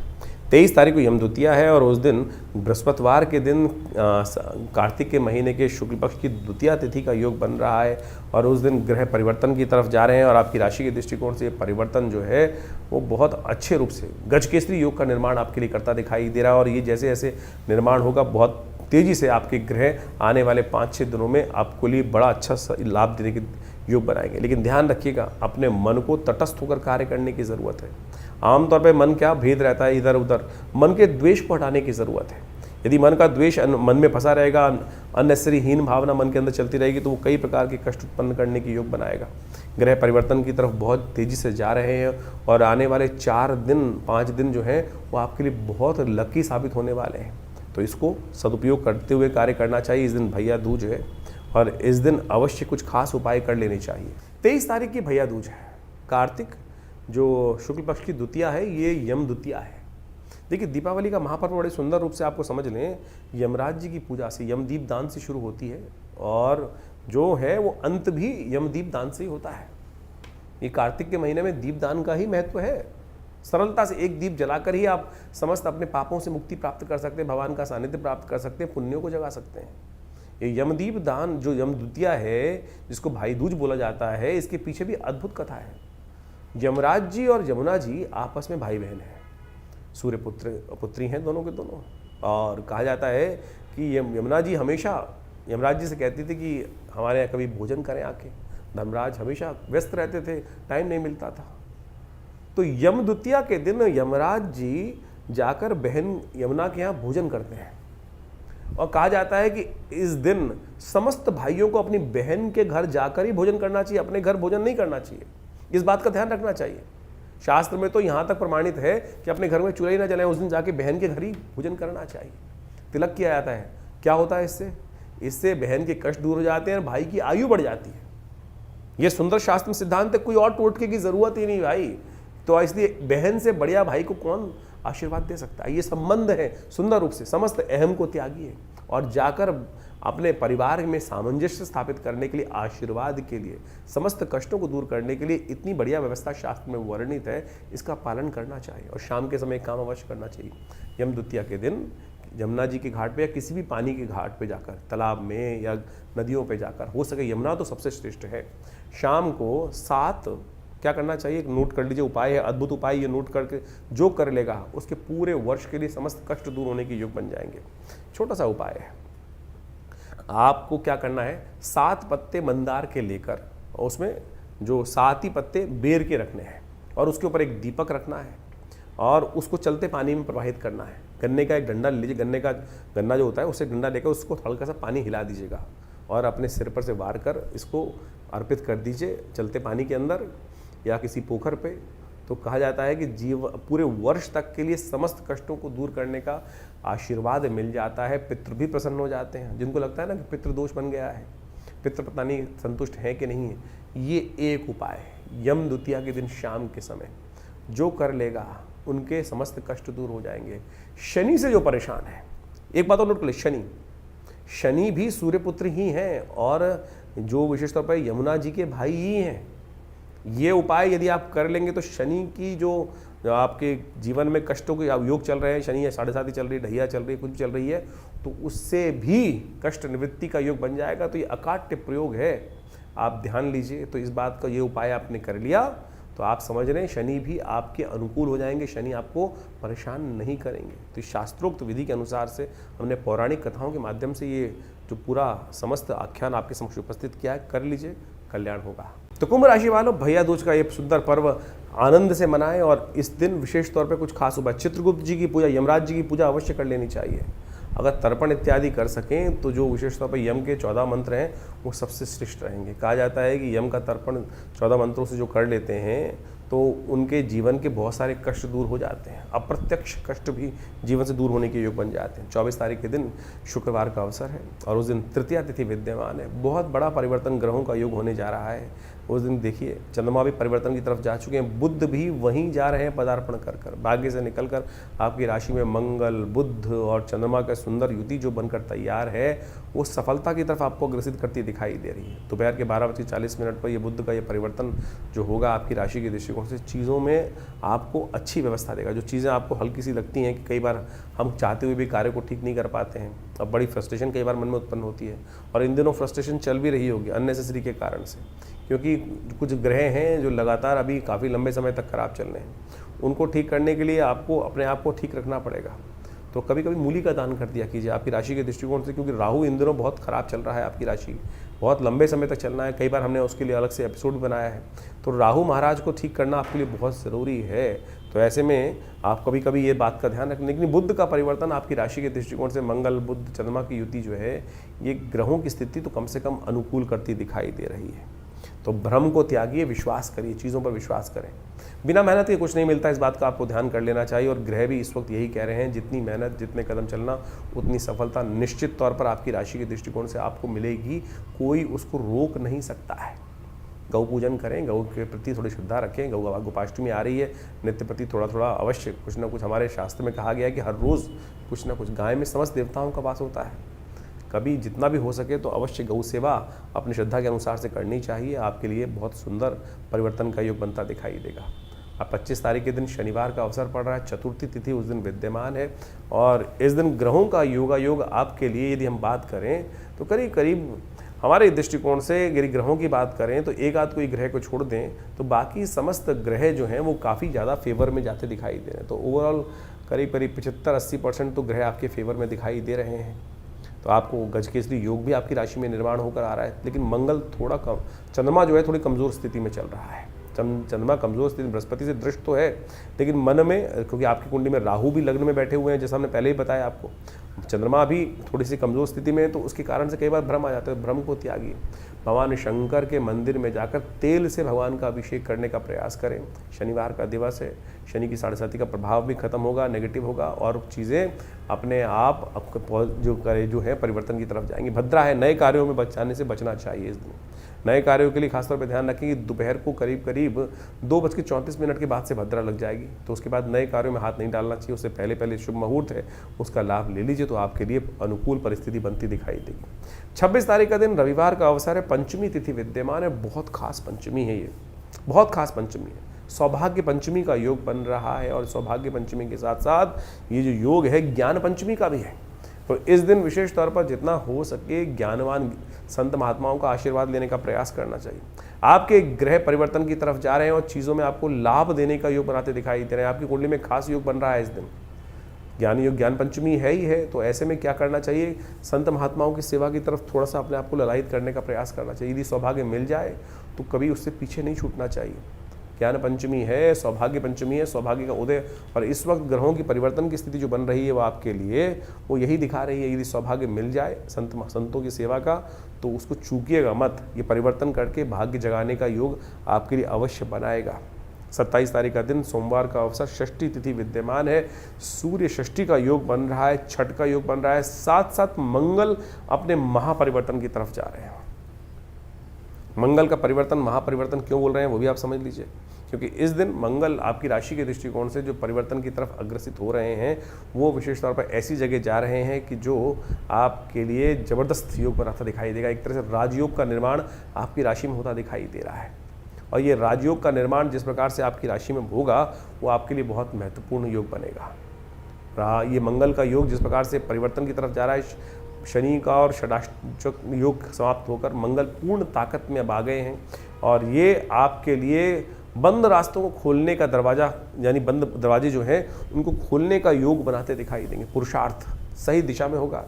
23 तारीख को यमद्वितीया है और उस दिन बृहस्पतिवार के दिन कार्तिक के महीने के शुक्ल पक्ष की द्वितीया तिथि का योग बन रहा है। और उस दिन ग्रह परिवर्तन की तरफ जा रहे हैं और आपकी राशि के दृष्टिकोण से ये परिवर्तन जो है वो बहुत अच्छे रूप से गजकेसरी योग का निर्माण आपके लिए करता दिखाई दे रहा है। और ये जैसे जैसे निर्माण होगा बहुत तेजी से आपके ग्रह आने वाले 5-6 दिनों में आपको लिए बड़ा अच्छा लाभ देने के योग बनाएंगे। लेकिन ध्यान रखिएगा, अपने मन को तटस्थ होकर कार्य करने की ज़रूरत है। आमतौर पे मन क्या भेद रहता है इधर उधर, मन के द्वेष को हटाने की ज़रूरत है। यदि मन का द्वेष मन में फंसा रहेगा, अननेसेसरी हीन भावना मन के अंदर चलती रहेगी, तो वो कई प्रकार के कष्ट उत्पन्न करने की योग बनाएगा। ग्रह परिवर्तन की तरफ बहुत तेज़ी से जा रहे हैं और आने वाले 4-5 दिन जो हैं वो आपके लिए बहुत लकी साबित होने वाले हैं। तो इसको सदुपयोग करते हुए कार्य करना चाहिए। इस दिन भैया दूज है और इस दिन अवश्य कुछ खास उपाय कर लेने चाहिए। 23 तारीख की भैया दूज है। कार्तिक जो शुक्ल पक्ष की द्वितीया है, ये यम द्वितीया है। देखिए, दीपावली का महापर्व बड़े सुंदर रूप से आपको समझ लें, यमराज जी की पूजा से, यमदीप दान से शुरू होती है और जो है वो अंत भी यमदीप दान से ही होता है। ये कार्तिक के महीने में दीपदान का ही महत्व है। सरलता से एक दीप जलाकर ही आप समस्त अपने पापों से मुक्ति प्राप्त कर सकते हैं, भगवान का सानिध्य प्राप्त कर सकते हैं, पुण्यों को जगा सकते हैं। ये यमदीप दान जो यम द्वितीया है, जिसको भाई दूज बोला जाता है, इसके पीछे भी अद्भुत कथा है। यमराज जी और यमुना जी आपस में भाई बहन हैं, सूर्य पुत्री हैं दोनों के दोनों। और कहा जाता है कि यमुना जी हमेशा यमराज जी से कहती थी कि हमारे यहाँ कभी भोजन करें आके। धर्मराज हमेशा व्यस्त रहते थे, टाइम नहीं मिलता था। तो यम द्वितीया के दिन यमराज जी जाकर बहन यमुना के यहाँ भोजन करते हैं। और कहा जाता है कि इस दिन समस्त भाइयों को अपनी बहन के घर जाकर ही भोजन करना चाहिए, अपने घर भोजन नहीं करना चाहिए। इस बात का ध्यान रखना चाहिए शास्त्र में तो यहाँ तक प्रमाणित है कि अपने घर में चूल्हा ही ना जलाएं, उस दिन जाके बहन के घर ही भोजन करना चाहिए। तिलक किया जाता है, क्या होता है इससे? इससे बहन के कष्ट दूर हो जाते हैं और भाई की आयु बढ़ जाती है। ये सुंदर शास्त्र में सिद्धांत है, कोई और टोटके की जरूरत ही नहीं भाई। तो इसलिए बहन से बढ़िया भाई को कौन आशीर्वाद दे सकता है? ये संबंध है सुंदर रूप से, समस्त अहम को त्यागिए और जाकर अपने परिवार में सामंजस्य स्थापित करने के लिए, आशीर्वाद के लिए, समस्त कष्टों को दूर करने के लिए इतनी बढ़िया व्यवस्था शास्त्र में वर्णित है, इसका पालन करना चाहिए। और शाम के समय काम अवश्य करना चाहिए। यम द्वितीया के दिन यमुना जी के घाट पे या किसी भी पानी के घाट पे जाकर, तालाब में या नदियों पे जाकर, हो सके यमुना तो सबसे श्रेष्ठ है, शाम को 7 क्या करना चाहिए, एक नोट कर लीजिए, उपाय है, अद्भुत उपाय, ये नोट करके जो कर लेगा उसके पूरे वर्ष के लिए समस्त कष्ट दूर होने के योग बन जाएंगे। छोटा सा उपाय है, आपको क्या करना है, 7 पत्ते मंदार के लेकर उसमें जो 7 ही पत्ते बेर के रखने हैं और उसके ऊपर एक दीपक रखना है और उसको चलते पानी में प्रवाहित करना है। गन्ने का एक डंडा लीजिए, गन्ना जो होता है उससे डंडा लेकर उसको हल्का सा पानी हिला दीजिएगा और अपने सिर पर से वार कर इसको अर्पित कर दीजिए चलते पानी के अंदर या किसी पोखर पे। तो कहा जाता है कि पूरे वर्ष तक के लिए समस्त कष्टों को दूर करने का आशीर्वाद मिल जाता है। पितृ भी प्रसन्न हो जाते हैं, जिनको लगता है ना कि पितृ दोष बन गया है, पितृ पता नहीं संतुष्ट है कि नहीं है, ये एक उपाय है। यम द्वितीया के दिन शाम के समय जो कर लेगा उनके समस्त कष्ट दूर हो जाएंगे। शनि से जो परेशान है, एक बात और नोट कर ले, शनि भी सूर्यपुत्र ही हैं और जो विशेष तौर पर यमुना जी के भाई ही हैं। ये उपाय यदि आप कर लेंगे तो शनि की जो आपके जीवन में कष्टों के योग चल रहे हैं, शनि या 7.5 चल रही है, ढैया चल रही है, कुछ चल रही है, तो उससे भी कष्ट निवृत्ति का योग बन जाएगा। तो ये अकाट्य प्रयोग है, आप ध्यान लीजिए। तो इस बात का ये उपाय आपने कर लिया तो आप समझ रहे हैं शनि भी आपके अनुकूल हो जाएंगे, शनि आपको परेशान नहीं करेंगे। तो शास्त्रोक्त विधि के अनुसार से हमने पौराणिक कथाओं के माध्यम से ये जो पूरा समस्त आख्यान आपके समक्ष उपस्थित किया है, कर लीजिए, कल्याण होगा। तो कुंभ राशि वालों, भैया दूज का ये सुंदर पर्व आनंद से मनाएं और इस दिन विशेष तौर पे कुछ खास उपाय, चित्रगुप्त जी की पूजा, यमराज जी की पूजा अवश्य कर लेनी चाहिए। अगर तर्पण इत्यादि कर सकें तो जो विशेष तौर पर यम के 14 मंत्र हैं वो सबसे श्रेष्ठ रहेंगे। कहा जाता है कि यम का तर्पण 14 मंत्रों से जो कर लेते हैं तो उनके जीवन के बहुत सारे कष्ट दूर हो जाते हैं, अप्रत्यक्ष कष्ट भी जीवन से दूर होने के योग बन जाते हैं। 24 तारीख के दिन शुक्रवार का अवसर है और उस दिन तृतीया तिथि विद्यमान है। बहुत बड़ा परिवर्तन ग्रहों का योग होने जा रहा है। उस दिन देखिए चंद्रमा भी परिवर्तन की तरफ जा चुके हैं, बुध भी वहीं जा रहे हैं पदार्पण कर कर, भाग्य से निकलकर आपकी राशि में मंगल, बुध और चंद्रमा का सुंदर युति जो बनकर तैयार है वो सफलता की तरफ आपको अग्रसित करती दिखाई दे रही है। दोपहर के 12:40 पर ये बुध का ये परिवर्तन जो होगा आपकी राशि के दृष्टिकोण से चीज़ों में आपको अच्छी व्यवस्था देगा। जो चीज़ें आपको हल्की सी लगती हैं कि कई बार हम चाहते हुए भी कार्य को ठीक नहीं कर पाते हैं, अब बड़ी फ्रस्ट्रेशन कई बार मन में उत्पन्न होती है और इन दिनों फ्रस्ट्रेशन चल भी रही होगी अननेसेसरी के कारण से, क्योंकि कुछ ग्रह हैं जो लगातार अभी काफ़ी लंबे समय तक खराब चल रहे हैं। उनको ठीक करने के लिए आपको अपने आप को ठीक रखना पड़ेगा। तो कभी कभी मूली का दान कर दिया कीजिए आपकी राशि के दृष्टिकोण से, क्योंकि राहु इन दिनों बहुत खराब चल रहा है आपकी राशि, बहुत लंबे समय तक चलना है। कई बार हमने उसके लिए अलग से एपिसोड भी बनाया है। तो राहु महाराज को ठीक करना आपके लिए बहुत ज़रूरी है। तो ऐसे में आप कभी कभी ये बात का ध्यान रखें। लेकिन बुध का परिवर्तन आपकी राशि के दृष्टिकोण से, मंगल बुध चंद्रमा की युति जो है, ये ग्रहों की स्थिति तो कम से कम अनुकूल करती दिखाई दे रही है। तो भ्रम को त्यागिए, विश्वास करिए, चीज़ों पर विश्वास करें। बिना मेहनत के कुछ नहीं मिलता, इस बात का आपको ध्यान कर लेना चाहिए। और ग्रह भी इस वक्त यही कह रहे हैं, जितनी मेहनत, जितने कदम चलना, उतनी सफलता निश्चित तौर पर आपकी राशि के दृष्टिकोण से आपको मिलेगी। कोई उसको रोक नहीं सकता है। गौ पूजन करें, गौ के प्रति थोड़ी श्रद्धा रखें। गौ गोपाष्टमी आ रही है, नित्य प्रति थोड़ा थोड़ा अवश्य कुछ ना कुछ, हमारे शास्त्र में कहा गया है कि हर रोज़ कुछ ना कुछ, गाय में समस्त देवताओं का वास होता है, कभी जितना भी हो सके तो अवश्य गौ सेवा अपनी श्रद्धा के अनुसार से करनी चाहिए। आपके लिए बहुत सुंदर परिवर्तन का योग बनता दिखाई देगा। अब 25 तारीख के दिन शनिवार का अवसर पड़ रहा है, चतुर्थी तिथि उस दिन विद्यमान है और इस दिन ग्रहों का योग आपके लिए यदि हम बात करें तो करीब करीब हमारे दृष्टिकोण से यदि ग्रहों की बात करें तो एक आध कोई ग्रह को छोड़ दें तो बाकी समस्त ग्रह जो हैं वो काफ़ी ज़्यादा फेवर में जाते दिखाई दे रहे हैं। तो ओवरऑल करीब करीब 75-80% तो ग्रह आपके फेवर में दिखाई दे रहे हैं। तो आपको गजकेसरी योग भी आपकी राशि में निर्माण होकर आ रहा है। लेकिन मंगल थोड़ा कम, चंद्रमा जो है थोड़ी कमज़ोर स्थिति में चल रहा है। चंद्रमा कमज़ोर स्थिति, बृहस्पति से दृष्ट तो है लेकिन मन में, क्योंकि आपकी कुंडली में राहु भी लग्न में बैठे हुए हैं, जैसा हमने पहले ही बताया आपको, चंद्रमा भी थोड़ी सी कमज़ोर स्थिति में है, तो उसके कारण से कई बार भ्रम आ जाता है। भ्रम को त्यागिए। भगवान शंकर के मंदिर में जाकर तेल से भगवान का अभिषेक करने का प्रयास करें। शनिवार का दिवस है, शनि की साढ़े का प्रभाव भी खत्म होगा, नेगेटिव होगा और चीज़ें अपने आप आपको जो है परिवर्तन की तरफ जाएंगी। भद्रा है, नए कार्यों में जाने से बचना चाहिए इस दिन। नए कार्यों के लिए खासतौर पर ध्यान रखें कि दोपहर को करीब 2:34 के बाद से भद्रा लग जाएगी, तो उसके बाद नए कार्यों में हाथ नहीं डालना चाहिए। उससे पहले शुभ मुहूर्त है, उसका लाभ ले लीजिए तो आपके लिए अनुकूल परिस्थिति बनती दिखाई देगी। 26 तारीख का दिन रविवार का अवसर है, पंचमी तिथि विद्यमान है। बहुत खास पंचमी है, ये बहुत खास पंचमी है। सौभाग्य पंचमी का योग बन रहा है और सौभाग्य पंचमी के साथ साथ ये जो योग है ज्ञान पंचमी का भी है। तो इस दिन विशेष तौर पर जितना हो सके ज्ञानवान संत महात्माओं का आशीर्वाद लेने का प्रयास करना चाहिए। आपके ग्रह परिवर्तन की तरफ जा रहे हैं और चीज़ों में आपको लाभ देने का योग बनाते दिखाई दे रहे हैं। आपकी कुंडली में खास योग बन रहा है इस दिन, ज्ञान योग, ज्ञान पंचमी है ही है। तो ऐसे में क्या करना चाहिए, संत महात्माओं की सेवा की तरफ थोड़ा सा अपने आप को ललायित करने का प्रयास करना चाहिए। यदि सौभाग्य मिल जाए तो कभी उससे पीछे नहीं छूटना चाहिए। ज्ञान पंचमी है, सौभाग्य पंचमी है, सौभाग्य का उदय, और इस वक्त ग्रहों की परिवर्तन की स्थिति जो बन रही है वो आपके लिए वो यही दिखा रही है। यदि सौभाग्य मिल जाए संतों की सेवा का तो उसको चूकिएगा मत। ये परिवर्तन करके भाग्य जगाने का योग आपके लिए अवश्य बनाएगा। 27 तारीख का दिन सोमवार का अवसर, षष्ठी तिथि विद्यमान है। सूर्य षष्ठी का योग बन रहा है, छठ का योग बन रहा है, साथ साथ मंगल अपने महापरिवर्तन की तरफ जा रहे हैं। मंगल का परिवर्तन, महापरिवर्तन क्यों बोल रहे हैं वो भी आप समझ लीजिए, क्योंकि इस दिन मंगल आपकी राशि के दृष्टिकोण से जो परिवर्तन की तरफ अग्रसित हो रहे हैं वो विशेष तौर पर ऐसी जगह जा रहे हैं कि जो आपके लिए जबरदस्त योग बनाता दिखाई देगा। एक तरह से राजयोग का निर्माण आपकी राशि में होता दिखाई दे रहा है, और ये राजयोग का निर्माण जिस प्रकार से आपकी राशि में होगा वो आपके लिए बहुत महत्वपूर्ण योग बनेगा। ये मंगल का योग जिस प्रकार से परिवर्तन की तरफ जा रहा है, शनि का और षडाष्टक योग समाप्त होकर मंगल पूर्ण ताकत में अब आ गए हैं, और ये आपके लिए बंद रास्तों को खोलने का दरवाज़ा, यानी बंद दरवाजे जो हैं उनको खोलने का योग बनाते दिखाई देंगे। पुरुषार्थ सही दिशा में होगा।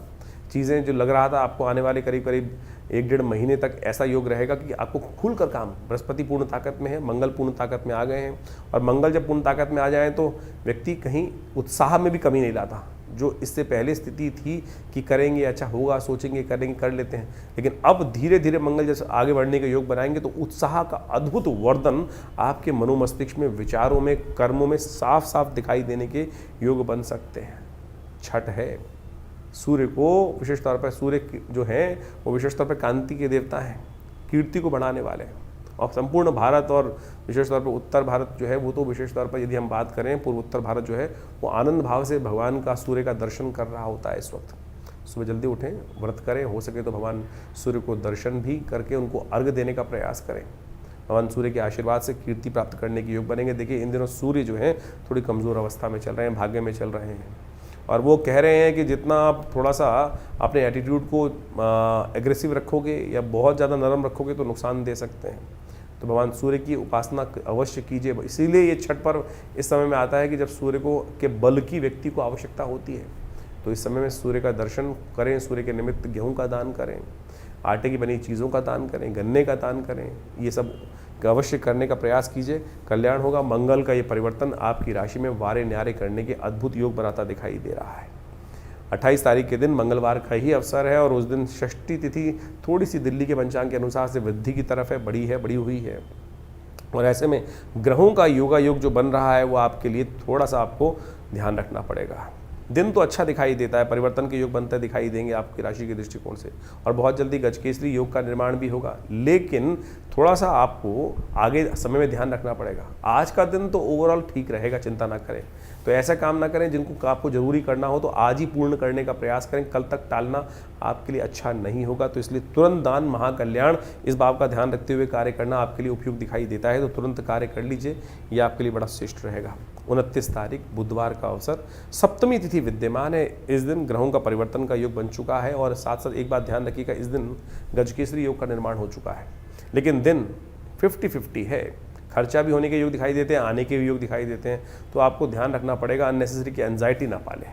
चीज़ें जो लग रहा था आपको आने वाले करीब 1-1.5 महीने तक ऐसा योग रहेगा कि आपको खुलकर काम, बृहस्पति पूर्ण ताकत में है, मंगल पूर्ण ताकत में आ गए हैं, और मंगल जब पूर्ण ताकत में आ जाए तो व्यक्ति कहीं उत्साह में भी कमी नहीं लाता। जो इससे पहले स्थिति थी कि करेंगे, अच्छा होगा, सोचेंगे, करेंगे, कर लेते हैं, लेकिन अब धीरे धीरे मंगल जैसे आगे बढ़ने के योग बनाएंगे तो उत्साह का अद्भुत वर्धन आपके मनोमस्तिष्क में, विचारों में, कर्मों में साफ साफ दिखाई देने के योग बन सकते हैं। छठ है, सूर्य को विशेष तौर पर, सूर्य जो हैं वो विशेष तौर पर कांति के देवता हैं, कीर्ति को बढ़ाने वाले हैं, और संपूर्ण भारत और विशेष तौर पर उत्तर भारत जो है वो तो विशेष तौर पर यदि हम बात करें पूर्व उत्तर भारत जो है वो आनंद भाव से भगवान का, सूर्य का दर्शन कर रहा होता है। इस वक्त सुबह जल्दी उठें, व्रत करें, हो सके तो भगवान सूर्य को दर्शन भी करके उनको अर्घ देने का प्रयास करें। भगवान सूर्य के आशीर्वाद से कीर्ति प्राप्त करने के योग बनेंगे। देखिए इन दिनों सूर्य जो है थोड़ी कमज़ोर अवस्था में चल रहे हैं, भाग्य में चल रहे हैं, और वो कह रहे हैं कि जितना आप थोड़ा सा अपने एटीट्यूड को एग्रेसिव रखोगे या बहुत ज़्यादा नरम रखोगे तो नुकसान दे सकते हैं। तो भगवान सूर्य की उपासना अवश्य कीजिए। इसीलिए ये छठ पर्व इस समय में आता है कि जब सूर्य को के बल की व्यक्ति को आवश्यकता होती है, तो इस समय में सूर्य का दर्शन करें, सूर्य के निमित्त गेहूं का दान करें, आटे की बनी चीज़ों का दान करें, गन्ने का दान करें, ये सब अवश्य करने का प्रयास कीजिए, कल्याण होगा। मंगल का ये परिवर्तन आपकी राशि में वारे न्यारे करने के अद्भुत योग बनाता दिखाई दे रहा है। 28 तारीख के दिन मंगलवार का ही अवसर है, और उस दिन षष्ठी तिथि थोड़ी सी दिल्ली के पंचांग के अनुसार से वृद्धि की तरफ है, बड़ी हुई है, और ऐसे में ग्रहों का योगा योग जो बन रहा है वो आपके लिए थोड़ा सा आपको ध्यान रखना पड़ेगा। दिन तो अच्छा दिखाई देता है, परिवर्तन के योग बनते दिखाई देंगे आपकी राशि के दृष्टिकोण से, और बहुत जल्दी गजकेसरी योग का निर्माण भी होगा, लेकिन थोड़ा सा आपको आगे समय में ध्यान रखना पड़ेगा। आज का दिन तो ओवरऑल ठीक रहेगा, चिंता ना करें। तो ऐसा काम ना करें जिनको आपको जरूरी करना हो तो आज ही पूर्ण करने का प्रयास करें, कल तक टालना आपके लिए अच्छा नहीं होगा। तो इसलिए तुरंत दान महाकल्याण, इस बात का ध्यान रखते हुए कार्य करना आपके लिए उपयुक्त दिखाई देता है, तो तुरंत कार्य कर लीजिए, ये आपके लिए बड़ा श्रेष्ठ रहेगा। 29 तारीख बुधवार का अवसर, सप्तमी तिथि विद्यमान है। इस दिन ग्रहों का परिवर्तन का योग बन चुका है, और साथ साथ एक बात ध्यान रखिएगा, इस दिन गजकेसरी योग का निर्माण हो चुका है, लेकिन दिन 50-50 है, खर्चा भी होने के योग दिखाई देते हैं, आने के भी योग दिखाई देते हैं। तो आपको ध्यान रखना पड़ेगा अननेसेसरी की एंजाइटी ना पालें।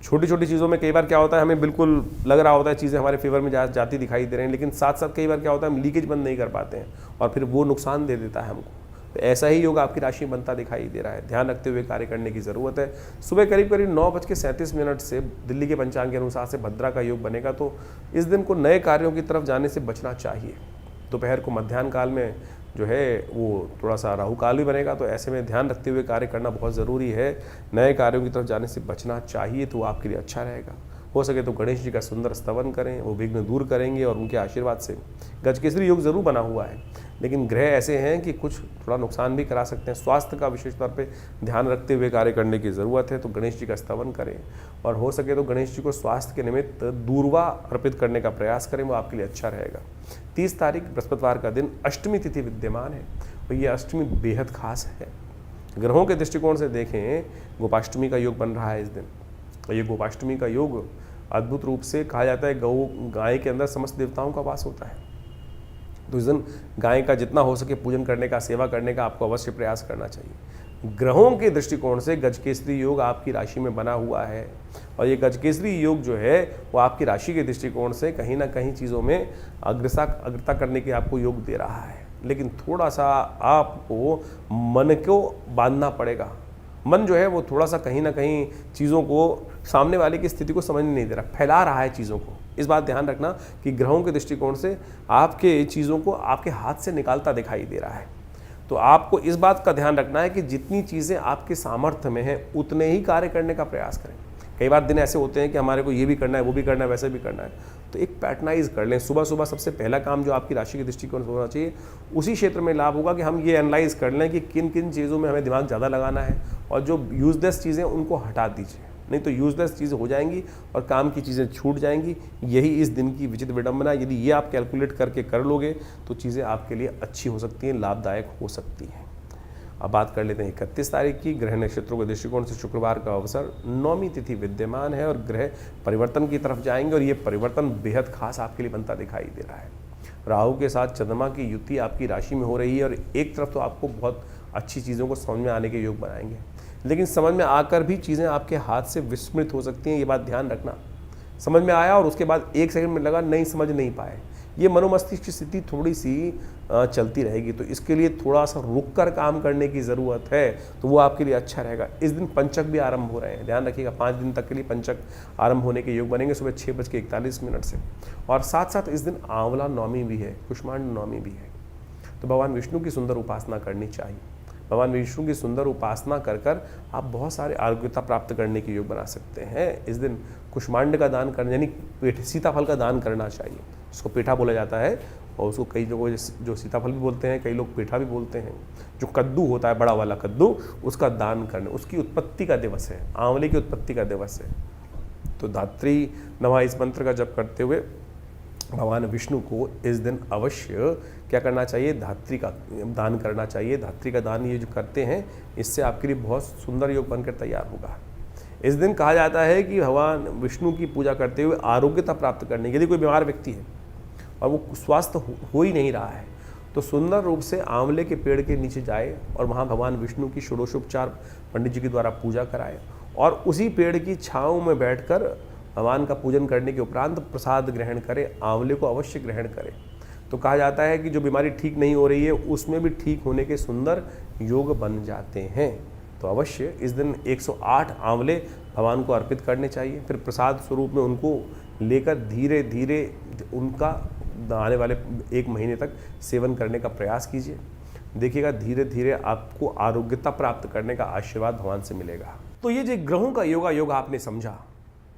छोटी छोटी चीज़ों में कई बार क्या होता है, हमें बिल्कुल लग रहा होता है चीज़ें हमारे फेवर में जाती दिखाई दे रही हैं, लेकिन साथ साथ कई बार क्या होता है हम लीकेज बंद नहीं कर पाते हैं, और फिर वो नुकसान दे देता है हमको। तो ऐसा ही योग आपकी राशि में बनता दिखाई दे रहा है। ध्यान रखते हुए कार्य करने की जरूरत है। सुबह करीब करीब 9:37 से दिल्ली के पंचांग के अनुसार से भद्रा का योग बनेगा, तो इस दिन को नए कार्यों की तरफ जाने से बचना चाहिए। दोपहर को मध्याह्न काल में जो है वो थोड़ा सा राहु काल भी बनेगा, तो ऐसे में ध्यान रखते हुए कार्य करना बहुत ज़रूरी है। नए कार्यों की तरफ जाने से बचना चाहिए, तो वो आपके लिए अच्छा रहेगा। हो सके तो गणेश जी का सुंदर स्तवन करें, वो विघ्न दूर करेंगे और उनके आशीर्वाद से। गजकेसरी योग जरूर बना हुआ है, लेकिन ग्रह ऐसे हैं कि कुछ थोड़ा नुकसान भी करा सकते हैं। स्वास्थ्य का विशेष तौर पे ध्यान रखते हुए कार्य करने की ज़रूरत है, तो गणेश जी का स्तवन करें और हो सके तो गणेश जी को स्वास्थ्य के निमित्त दूर्वा अर्पित करने का प्रयास करें, वो आपके लिए अच्छा रहेगा। 30 तारीख बृहस्पतिवार का दिन अष्टमी तिथि विद्यमान है, और ये अष्टमी बेहद खास है। ग्रहों के दृष्टिकोण से देखें, गोपाष्टमी का योग बन रहा है इस दिन, और ये गोपाष्टमी का योग अद्भुत रूप से कहा जाता है गाय के अंदर समस्त देवताओं का वास होता है। तो इस दिन गाय का जितना हो सके पूजन करने का, सेवा करने का आपको अवश्य प्रयास करना चाहिए। ग्रहों के दृष्टिकोण से गजकेसरी योग आपकी राशि में बना हुआ है, और ये गजकेसरी योग जो है वो आपकी राशि के दृष्टिकोण से कहीं ना कहीं चीज़ों में अग्रता करने के आपको योग दे रहा है। लेकिन थोड़ा सा आपको मन को बांधना पड़ेगा। मन जो है वो थोड़ा सा कहीं ना कहीं चीज़ों को, सामने वाले की स्थिति को समझ नहीं दे रहा, फैला रहा है चीज़ों को। इस बात ध्यान रखना कि ग्रहों के दृष्टिकोण से आपके चीज़ों को आपके हाथ से निकालता दिखाई दे रहा है। तो आपको इस बात का ध्यान रखना है कि जितनी चीज़ें आपके सामर्थ्य में हैं उतने ही कार्य करने का प्रयास करें। कई बार दिन ऐसे होते हैं कि हमारे को ये भी करना है, वो भी करना है, वैसे भी करना है, तो एक पैटर्नाइज कर लें। सुबह सुबह सबसे पहला काम जो आपकी राशि के दृष्टिकोण से होना चाहिए, उसी क्षेत्र में लाभ होगा कि हम ये एनालाइज कर लें कि किन किन चीज़ों में हमें दिमाग ज़्यादा लगाना है, और जो यूजलेस चीज़ें उनको हटा दीजिए, नहीं तो यूजलेस चीज़ें हो जाएंगी और काम की चीज़ें छूट जाएंगी। यही इस दिन की विचित्र विडंबना। यदि ये आप कैलकुलेट करके कर लोगे तो चीज़ें आपके लिए अच्छी हो सकती हैं, लाभदायक हो सकती हैं। अब बात कर लेते हैं 31 तारीख की। ग्रह नक्षत्रों के दृष्टिकोण से शुक्रवार का अवसर, नौमी तिथि विद्यमान है और ग्रह परिवर्तन की तरफ जाएंगे, और ये परिवर्तन बेहद खास आपके लिए बनता दिखाई दे रहा है। राहु के साथ चंद्रमा की युति आपकी राशि में हो रही है, और एक तरफ तो आपको बहुत अच्छी चीज़ों को समझ में आने के योग बनाएंगे, लेकिन समझ में आकर भी चीज़ें आपके हाथ से विस्मृत हो सकती हैं। ये बात ध्यान रखना। समझ में आया और उसके बाद 1 सेकंड में लगा नहीं समझ नहीं पाए, ये मनोमस्तिष्क की स्थिति थोड़ी सी चलती रहेगी। तो इसके लिए थोड़ा सा रुक कर काम करने की ज़रूरत है, तो वो आपके लिए अच्छा रहेगा। इस दिन पंचक भी आरंभ हो रहे हैं, ध्यान रखिएगा। 5 दिन तक के लिए पंचक आरंभ होने के योग बनेंगे सुबह 6:41 से, और साथ साथ इस दिन आंवला नवमी भी है, कुष्मांड नवमी भी है। तो भगवान विष्णु की सुंदर उपासना करनी चाहिए। भगवान विष्णु की सुंदर उपासना कर कर आप बहुत सारे आरोग्यता प्राप्त करने के योग बना सकते हैं। इस दिन कुष्मांड का दान करना, यानी सीताफल का दान करना चाहिए। उसको पेठा बोला जाता है, और उसको कई लोगों जो सीताफल भी बोलते हैं, कई लोग पेठा भी बोलते हैं। जो कद्दू होता है, बड़ा वाला कद्दू, उसका दान करना। उसकी उत्पत्ति का दिवस है, आंवले की उत्पत्ति का दिवस है। तो धात्री नमः इस मंत्र का जप करते हुए भगवान विष्णु को इस दिन अवश्य क्या करना चाहिए, धात्री का दान करना चाहिए। धात्री का दान ये जो करते हैं, इससे आपके लिए बहुत सुंदर योग बनकर तैयार होगा। इस दिन कहा जाता है कि भगवान विष्णु की पूजा करते हुए आरोग्यता प्राप्त करने के लिए, कोई बीमार व्यक्ति है और वो स्वस्थ हो ही नहीं रहा है, तो सुंदर रूप से आंवले के पेड़ के नीचे जाए और वहाँ भगवान विष्णु की षोडशोपचार पंडित जी के द्वारा पूजा कराए, और उसी पेड़ की छाँव में बैठकर भगवान का पूजन करने के उपरांत प्रसाद ग्रहण करें। आंवले को अवश्य ग्रहण करें। तो कहा जाता है कि जो बीमारी ठीक नहीं हो रही है उसमें भी ठीक होने के सुंदर योग बन जाते हैं। तो अवश्य इस दिन 108 आंवले भगवान को अर्पित करने चाहिए। फिर प्रसाद स्वरूप में उनको लेकर धीरे धीरे उनका आने वाले 1 महीने तक सेवन करने का प्रयास कीजिए। देखिएगा धीरे धीरे आपको आरोग्यता प्राप्त करने का आशीर्वाद भगवान से मिलेगा। तो ये जो ग्रहों का योग आपने समझा,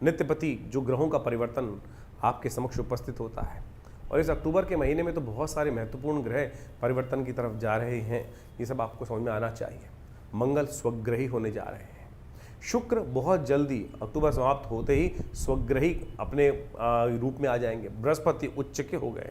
नित्यपति जो ग्रहों का परिवर्तन आपके समक्ष उपस्थित होता है, और इस अक्टूबर के महीने में तो बहुत सारे महत्वपूर्ण ग्रह परिवर्तन की तरफ जा रहे हैं। ये सब आपको समझ में आना चाहिए। मंगल स्वग्रही होने जा रहे हैं। शुक्र बहुत जल्दी अक्टूबर समाप्त होते ही स्वग्रही अपने रूप में आ जाएंगे। बृहस्पति उच्च के हो गए।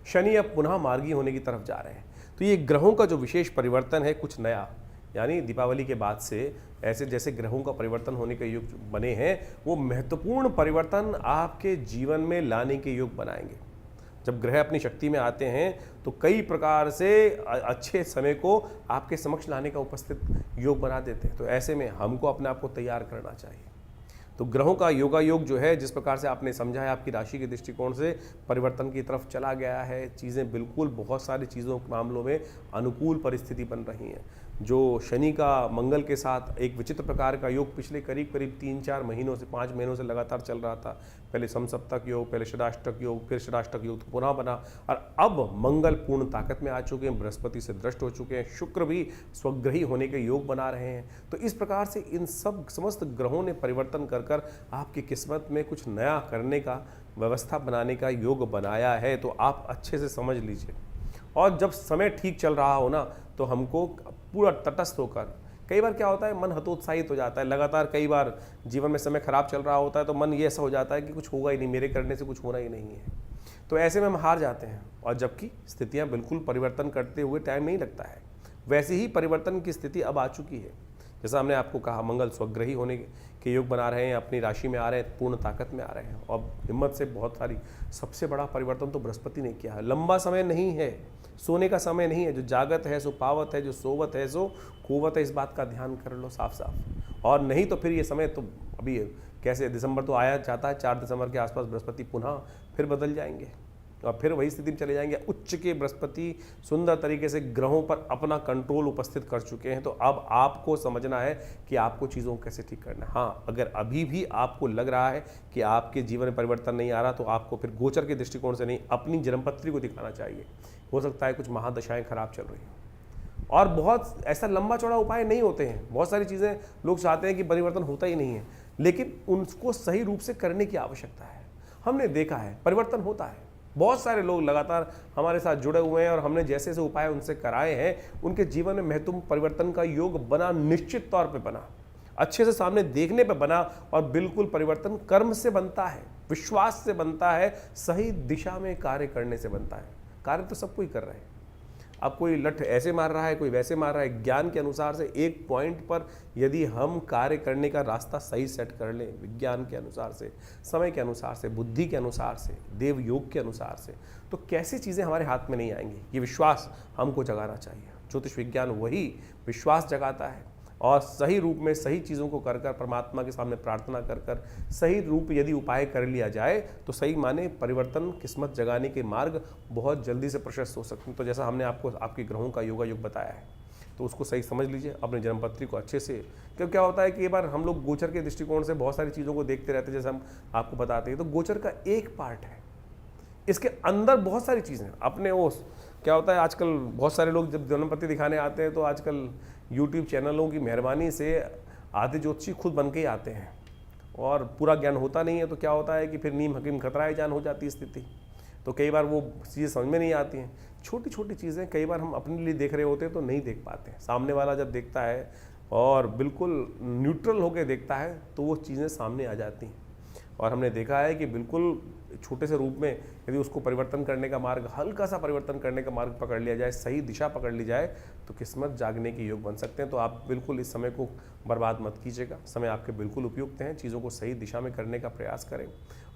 शनि अब पुनः मार्गी होने की तरफ जा रहे हैं। तो ये ग्रहों का जो विशेष परिवर्तन है, कुछ नया, यानी दीपावली के बाद से ऐसे जैसे ग्रहों का परिवर्तन होने के योग बने हैं, वो महत्वपूर्ण परिवर्तन आपके जीवन में लाने के योग बनाएंगे। जब ग्रह अपनी शक्ति में आते हैं तो कई प्रकार से अच्छे समय को आपके समक्ष लाने का उपस्थित योग बना देते हैं। तो ऐसे में हमको अपने आप को तैयार करना चाहिए। तो ग्रहों का योगायोग जो है, जिस प्रकार से आपने समझा है, आपकी राशि के दृष्टिकोण से परिवर्तन की तरफ चला गया है। चीज़ें बिल्कुल बहुत सारी चीज़ों के मामलों में अनुकूल परिस्थिति बन रही हैं। जो शनि का मंगल के साथ एक विचित्र प्रकार का योग पिछले करीब करीब 3-4 महीनों से 5 महीनों से लगातार चल रहा था। पहले समसप्तक योग, पहले षडाष्टक योग, फिर षडाष्टक योग तो पुनः बना, और अब मंगल पूर्ण ताकत में आ चुके हैं, बृहस्पति से दृष्ट हो चुके हैं, शुक्र भी स्वग्रही होने के योग बना रहे हैं। तो इस प्रकार से इन सब समस्त ग्रहों ने परिवर्तन कर कर आपकी किस्मत में कुछ नया करने का, व्यवस्था बनाने का योग बनाया है। तो आप अच्छे से समझ लीजिए, और जब समय ठीक चल रहा हो ना, तो हमको पूरा तटस्थ होकर, कई बार क्या होता है मन हतोत्साहित हो जाता है, लगातार कई बार जीवन में समय खराब चल रहा होता है तो मन ये ऐसा हो जाता है कि कुछ होगा ही नहीं, मेरे करने से कुछ होना ही नहीं है। तो ऐसे में हम हार जाते हैं, और जबकि स्थितियां बिल्कुल परिवर्तन करते हुए टाइम नहीं लगता है। वैसे ही परिवर्तन की स्थिति अब आ चुकी है। जैसा हमने आपको कहा, मंगल स्वग्रही होने के योग बना रहे हैं, अपनी राशि में आ रहे हैं, पूर्ण ताकत में आ रहे हैं, और हिम्मत से बहुत सारी, सबसे बड़ा परिवर्तन तो बृहस्पति ने किया है। लंबा समय नहीं है, सोने का समय नहीं है। जो जागत है सो पावत है, जो सोवत है सो खोवत है। इस बात का ध्यान कर लो साफ साफ। और नहीं तो फिर ये समय तो अभी कैसे, दिसंबर तो आया जाता है, 4 दिसंबर के आसपास बृहस्पति पुनः फिर बदल जाएंगे, और फिर वही स्थिति में चले जाएंगे। उच्च के बृहस्पति सुंदर तरीके से ग्रहों पर अपना कंट्रोल उपस्थित कर चुके हैं। तो अब आपको समझना है कि आपको चीज़ों को कैसे ठीक करना है। हाँ, अगर अभी भी आपको लग रहा है कि आपके जीवन में परिवर्तन नहीं आ रहा, तो आपको फिर गोचर के दृष्टिकोण से नहीं, अपनी जन्मपत्री को दिखाना चाहिए। हो सकता है कुछ महादशाएं खराब चल रही हैं, और बहुत ऐसा लंबा चौड़ा उपाय नहीं होते हैं। बहुत सारी चीज़ें लोग चाहते हैं कि परिवर्तन होता ही नहीं है, लेकिन उनको सही रूप से करने की आवश्यकता है। हमने देखा है परिवर्तन होता है, बहुत सारे लोग लगातार हमारे साथ जुड़े हुए हैं, और हमने जैसे जैसे उपाय उनसे कराए हैं, उनके जीवन में महत्वपूर्ण परिवर्तन का योग बना, निश्चित तौर पे बना, अच्छे से सामने देखने पे बना। और बिल्कुल परिवर्तन कर्म से बनता है, विश्वास से बनता है, सही दिशा में कार्य करने से बनता है। कार्य तो सब कोई कर रहे हैं, अब कोई लठ ऐसे मार रहा है, कोई वैसे मार रहा है। ज्ञान के अनुसार से एक पॉइंट पर यदि हम कार्य करने का रास्ता सही सेट कर लें, विज्ञान के अनुसार से, समय के अनुसार से, बुद्धि के अनुसार से, देव योग के अनुसार से, तो कैसी चीज़ें हमारे हाथ में नहीं आएंगी। ये विश्वास हमको जगाना चाहिए। ज्योतिष विज्ञान वही विश्वास जगाता है, और सही रूप में सही चीज़ों को कर कर, परमात्मा के सामने प्रार्थना कर कर, सही रूप यदि उपाय कर लिया जाए, तो सही माने परिवर्तन, किस्मत जगाने के मार्ग बहुत जल्दी से प्रशस्त हो सकते हैं। तो जैसा हमने आपको आपके ग्रहों का योगा योग बताया है, तो उसको सही समझ लीजिए, अपनी जन्मपत्री को अच्छे से। क्योंकि क्या होता है कि एक बार हम लोग गोचर के दृष्टिकोण से बहुत सारी चीज़ों को देखते रहते हैं, जैसे हम आपको बताते हैं, तो गोचर का एक पार्ट है, इसके अंदर बहुत सारी चीज़ें अपने ओस। क्या होता है आजकल बहुत सारे लोग जब जन्मपत्री दिखाने आते हैं, तो आजकल यूट्यूब चैनलों की मेहरबानी से आधे ज्योतिषी खुद बन के ही आते हैं, और पूरा ज्ञान होता नहीं है। तो क्या होता है कि फिर नीम हकीम खतराए जान हो जाती है स्थिति। तो कई बार वो चीज़ें समझ में नहीं आती हैं। छोटी छोटी चीज़ें कई बार हम अपने लिए देख रहे होते हैं तो नहीं देख पाते हैं। सामने वाला जब देखता है और बिल्कुल न्यूट्रल होकर देखता है, तो वो चीज़ें सामने आ जाती हैं। और हमने देखा है कि बिल्कुल छोटे से रूप में यदि उसको परिवर्तन करने का मार्ग, हल्का सा परिवर्तन करने का मार्ग पकड़ लिया जाए, सही दिशा पकड़ ली जाए, तो किस्मत जागने के योग बन सकते हैं। तो आप बिल्कुल इस समय को बर्बाद मत कीजिएगा। समय आपके बिल्कुल उपयुक्त हैं, चीज़ों को सही दिशा में करने का प्रयास करें।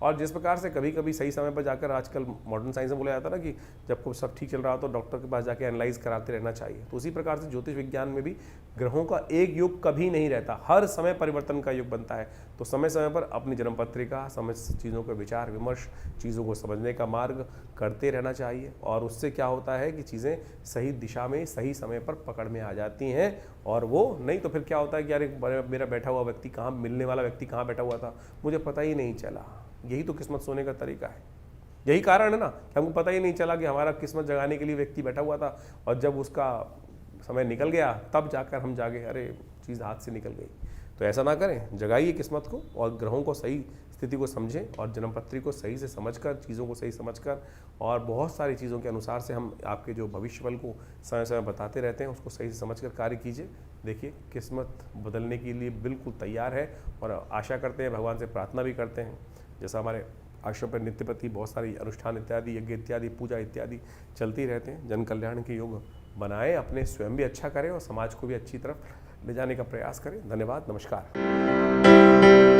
और जिस प्रकार से कभी कभी सही समय पर जाकर, आजकल मॉडर्न साइंस में बोला जाता है ना कि जब को सब ठीक चल रहा हो तो डॉक्टर के पास जाकर एनालाइज कराते रहना चाहिए। तो उसी प्रकार से ज्योतिष विज्ञान में भी ग्रहों का एक योग कभी नहीं रहता, हर समय परिवर्तन का योग बनता है। तो समय समय पर अपनी जन्मपत्रिका, समय चीज़ों का विचार विमर्श, चीज़ों को समझने का मार्ग करते रहना चाहिए। और उससे क्या होता है कि चीज़ें सही दिशा में सही समय पर पकड़ में आ जाती हैं। और वो नहीं तो फिर क्या होता है कि यार मेरा बैठा हुआ व्यक्ति कहाँ, मिलने वाला व्यक्ति कहाँ बैठा हुआ था, मुझे पता ही नहीं चला। यही तो किस्मत सोने का तरीका है। यही कारण है ना कि हमको पता ही नहीं चला कि हमारा किस्मत जगाने के लिए व्यक्ति बैठा हुआ था, और जब उसका समय निकल गया तब जाकर हम जागे, अरे चीज़ हाथ से निकल गई। तो ऐसा ना करें, जगाइए किस्मत को, और ग्रहों को सही स्थिति को समझें, और जन्मपत्री को सही से समझकर, चीज़ों को सही समझकर, और बहुत सारी चीज़ों के अनुसार से हम आपके जो भविष्यफल को समय समय बताते रहते हैं, उसको सही से समझकर कार्य कीजिए। देखिए किस्मत बदलने के लिए बिल्कुल तैयार है, और आशा करते हैं, भगवान से प्रार्थना भी करते हैं। जैसा हमारे आश्रम पर नित्य प्रति बहुत सारी अनुष्ठान इत्यादि, यज्ञ इत्यादि, पूजा इत्यादि चलती रहते हैं। जन कल्याण के योग बनाएं, अपने स्वयं भी अच्छा करें और समाज को भी अच्छी तरफ ले जाने का प्रयास करें। धन्यवाद, नमस्कार।